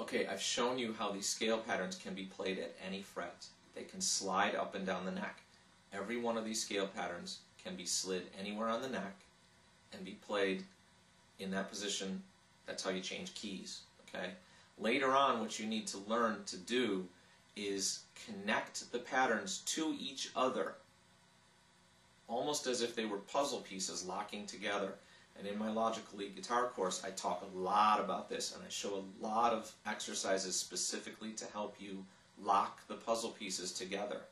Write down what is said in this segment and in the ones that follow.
Okay, I've shown you how these scale patterns can be played at any fret. They can slide up and down the neck. Every one of these scale patterns can be slid anywhere on the neck and be played in that position. That's how you change keys. Okay. Later on, what you need to learn to do is connect the patterns to each other, almost as if they were puzzle pieces locking together. And in my Logical Lead Guitar course, I talk a lot about this, and I show a lot of exercises specifically to help you lock the puzzle pieces together.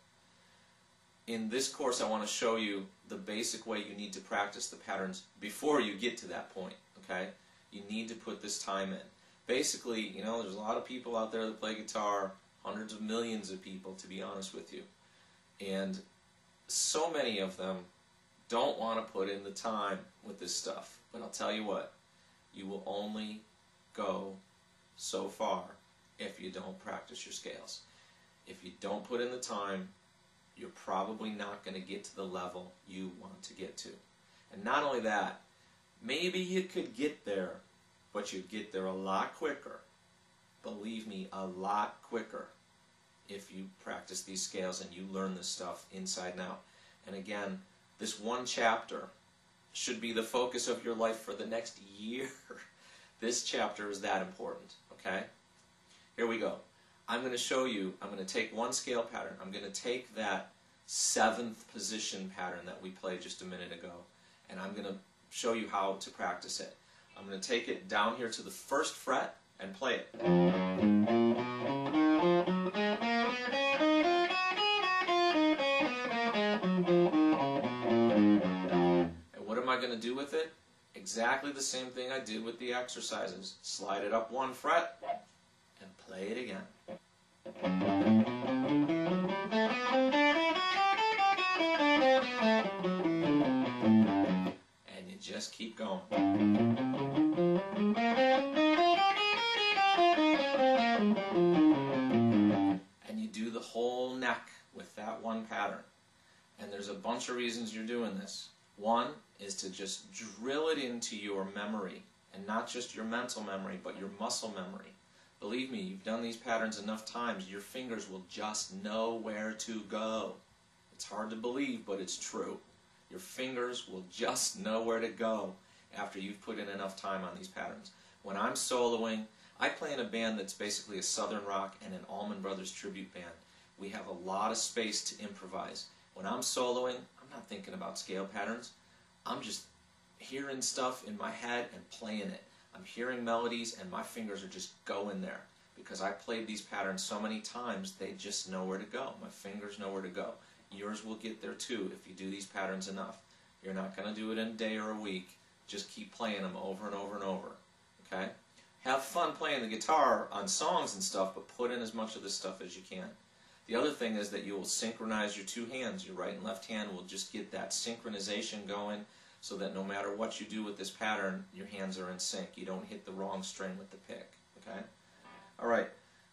In this course, I want to show you the basic way you need to practice the patterns before you get to that point. Okay? You need to put this time in. Basically, you know, there's a lot of people out there that play guitar, hundreds of millions of people, to be honest with you. And so many of them don't want to put in the time with this stuff. But I'll tell you what, you will only go so far if you don't practice your scales. If you don't put in the time, you're probably not going to get to the level you want to get to. And not only that, maybe you could get there, but you'd get there a lot quicker. Believe me, a lot quicker if you practice these scales and you learn this stuff inside and out. And again, this one chapter should be the focus of your life for the next year. This chapter is that important, okay? Here we go. I'm going to show you, I'm going to take one scale pattern. I'm going to take that 7th position pattern that we played just a minute ago, and I'm going to show you how to practice it. I'm going to take it down here to the 1st fret and play it. And what am I going to do with it? Exactly the same thing I did with the exercises. Slide it up 1 fret and play it again. And you just keep going. And you do the whole neck with that one pattern. And there's a bunch of reasons you're doing this. One is to just drill it into your memory, and not just your mental memory, but your muscle memory. Believe me, you've done these patterns enough times, your fingers will just know where to go. It's hard to believe, but it's true. Your fingers will just know where to go after you've put in enough time on these patterns. When I'm soloing, I play in a band that's basically a Southern rock and an Allman Brothers tribute band. We have a lot of space to improvise. When I'm soloing, I'm not thinking about scale patterns. I'm just hearing stuff in my head and playing it. I'm hearing melodies and my fingers are just going there. Because I played these patterns so many times, they just know where to go. My fingers know where to go. Yours will get there too if you do these patterns enough. You're not going to do it in a day or a week. Just keep playing them over and over and over. Okay? Have fun playing the guitar on songs and stuff, but put in as much of this stuff as you can. The other thing is that you will synchronize your two hands. Your right and left hand will just get that synchronization going so that no matter what you do with this pattern, your hands are in sync. You don't hit the wrong string with the pick. Okay? Alright,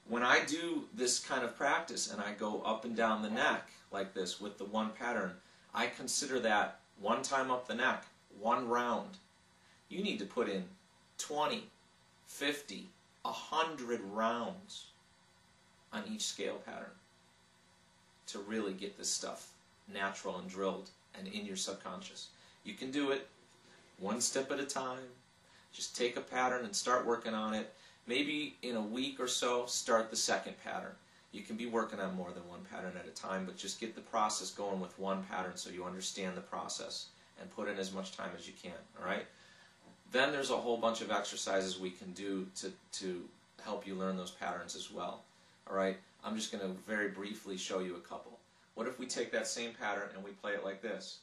when I do this kind of practice and I go up and down the neck like this with the one pattern, I consider that one time up the neck, one round. You need to put in 20, 50, 100 rounds on each scale pattern to really get this stuff natural and drilled and in your subconscious. You can do it one step at a time. Just take a pattern and start working on it. Maybe in a week or so, start the 2nd pattern. You can be working on more than one pattern at a time, but just get the process going with one pattern so you understand the process and put in as much time as you can. All right? Then there's a whole bunch of exercises we can do to help you learn those patterns as well. All right? I'm just going to very briefly show you a couple. What if we take that same pattern and we play it like this?